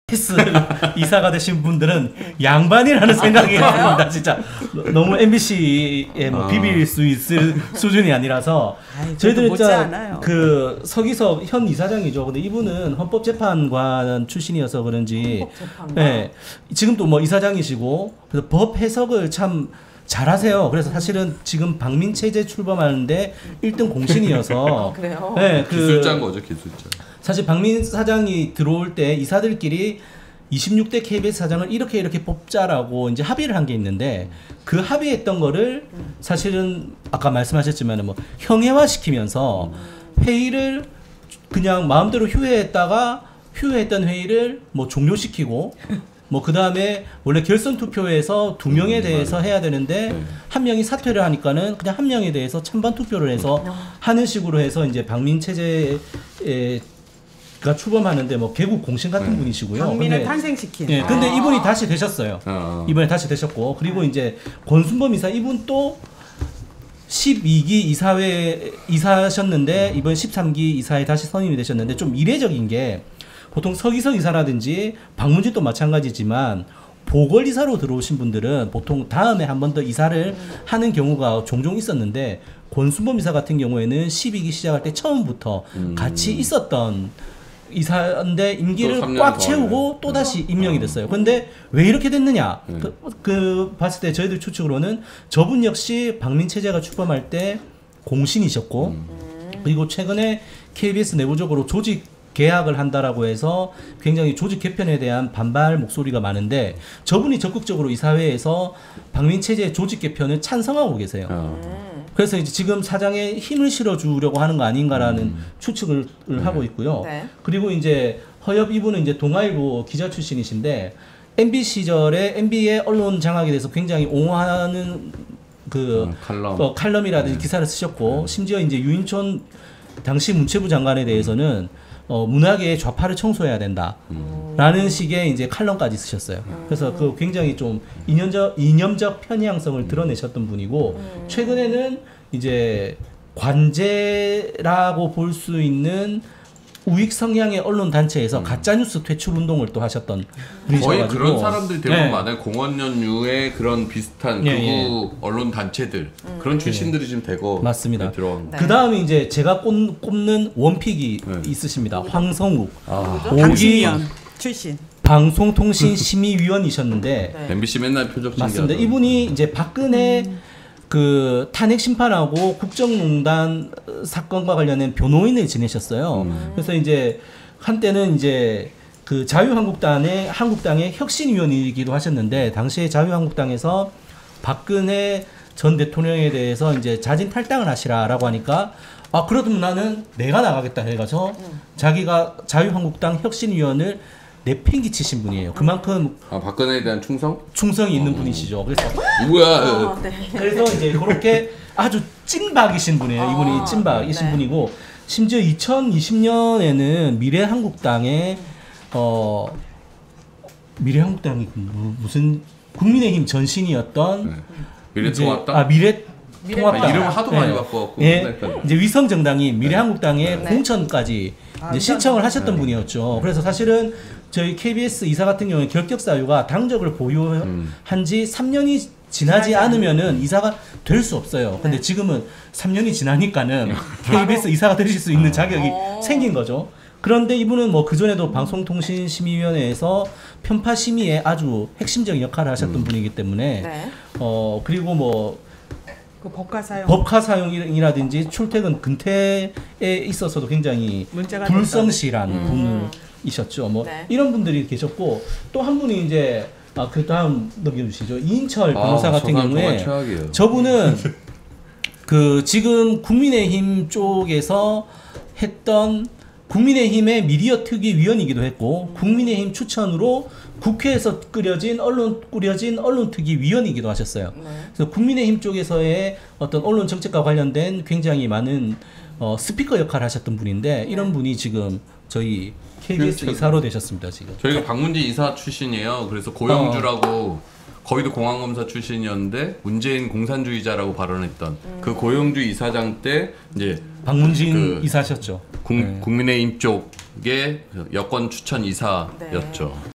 KBS 이사가 되신 분들은 양반이라는 생각이 듭니다. 진짜 너무 MBC에 뭐 비빌 수 있을 수준이 아니라서 저희들은 진짜 그 서기석 현 이사장이죠. 근데 이분은 헌법재판관 출신이어서 그런지 네, 지금도 뭐 이사장이시고 그래서 법 해석을 참 잘하세요. 그래서 사실은 지금 방민체제 출범하는데 1등 공신이어서 그래요? 네, 기술자인 거죠, 기술자. 사실 박민 사장이 들어올 때 이사들끼리 26대 KBS 사장을 이렇게 뽑자라고 이제 합의를 한 게 있는데 그 합의했던 거를 사실은 아까 말씀하셨지만 뭐 형해화시키면서 회의를 그냥 마음대로 휴회했던 회의를 뭐 종료시키고 뭐 그 다음에 원래 결선 투표에서 2명에 대해서 해야 되는데 한 명이 사퇴를 하니까는 그냥 한 명에 대해서 찬반 투표를 해서 하는 식으로 해서 이제 박민 체제에 가 출범하는데 뭐 개국 공신 같은 분이시고요. 박민을 탄생시킨. 예, 근데 이분이 다시 되셨어요. 이번에 다시 되셨고 그리고 이제 권순범 이사 이분 또 12기 이사회 이사셨는데 이번 13기 이사에 다시 선임이 되셨는데 좀 이례적인 게 보통 서기석 이사라든지 박문진도 마찬가지지만 보궐이사로 들어오신 분들은 보통 다음에 한 번 더 이사를 하는 경우가 종종 있었는데 권순범 이사 같은 경우에는 12기 시작할 때 처음부터 같이 있었던 이사인데 임기를 꽉 채우고 또 다시 임명이 됐어요. 근데 왜 이렇게 됐느냐? 그 봤을 때 저희들 추측으로는 저분 역시 박민 체제가 출범할 때 공신이셨고 그리고 최근에 KBS 내부적으로 조직 계약을 한다라고 해서 굉장히 조직 개편에 대한 반발 목소리가 많은데 저분이 적극적으로 이사회에서 박민 체제 조직 개편을 찬성하고 계세요. 그래서 이제 지금 사장에 힘을 실어주려고 하는 거 아닌가라는 추측을 하고 있고요. 네. 그리고 이제 허엽 이분은 이제 동아일보 기자 출신이신데 MB 시절에 MB의 언론 장악에 대해서 굉장히 옹호하는 그 칼럼이라든지 기사를 쓰셨고 심지어 이제 유인촌 당시 문체부 장관에 대해서는 문학의 좌파를 청소해야 된다라는 식의 이제 칼럼까지 쓰셨어요. 그래서 그 굉장히 좀 이념적 편향성을 드러내셨던 분이고 최근에는 이제 관제라고 볼 수 있는 우익 성향의 언론 단체에서 가짜뉴스 퇴출 운동을 또 하셨던 분이셔가지고 거의 그런 사람들이 대부분 많아요. 공원연유의 그런 비슷한 극우 언론 단체들 그런 출신들이 지금 대거 맞습니다. 들어온. 그 다음에 이제 제가 꼽는 원픽이 있으십니다. 황성욱, 방심위원 출신. 방송통신심의위원이셨는데 MBC 맨날 표적 맞습니다. 이분이 이제 박근혜 그 탄핵 심판하고 국정농단 사건과 관련된 변호인을 지내셨어요. 그래서 이제 한때는 이제 그 자유한국당의 혁신위원이기도 하셨는데 당시에 자유한국당에서 박근혜 전 대통령에 대해서 이제 자진 탈당을 하시라라고 하니까 아 그러면 나는 내가 나가겠다 해가지고 자기가 자유한국당 혁신위원을 내팽개치신 분이에요. 그만큼 박근혜에 대한 충성이 있는 분이시죠. 그래서 뭐야? 그래서 이제 그렇게 아주 찐박이신 분이에요. 이분이 찐박이신 분이고 심지어 2020년에는 미래한국당이 무슨 국민의힘 전신이었던 미래통합당. 미래통합당 이름 하도 많이 바꿔갖고 이제 위성 정당인 미래한국당에 공천까지 이제 신청을 하셨던 분이었죠. 그래서 사실은 저희 KBS 이사 같은 경우에 결격 사유가 당적을 보유한 지 3년이 지나지 않으면은 이사가 될 수 없어요. 근데 지금은 3년이 지나니까는 KBS 이사가 되실 수 있는 자격이 생긴 거죠. 그런데 이분은 뭐 그전에도 방송통신심의위원회에서 편파 심의에 아주 핵심적인 역할을 하셨던 분이기 때문에 그리고 뭐 그 법카 사용이라든지 출퇴근 근태에 있어서도 굉장히 불성실한 분이셨죠. 뭐 이런 분들이 계셨고 또 한 분이 이제 그 다음 넘겨주시죠. 이인철 변호사 같은 경우에 저분은 그 지금 국민의힘 쪽에서 했던 국민의힘의 미디어 특위 위원이기도 했고 국민의힘 추천으로 국회에서 꾸려진 언론 특위 위원이기도 하셨어요. 그래서 국민의힘 쪽에서의 어떤 언론 정책과 관련된 굉장히 많은 스피커 역할을 하셨던 분인데 이런 분이 지금 저희 KBS 이사로 되셨습니다. 지금 저희가 박문진 이사 출신이에요. 그래서 고영주라고 거기도 공안검사 출신이었는데 문재인 공산주의자라고 발언했던 그 고영주 이사장 때 이제 박문진 이사셨죠. 국민의힘 쪽의 여권 추천 이사였죠.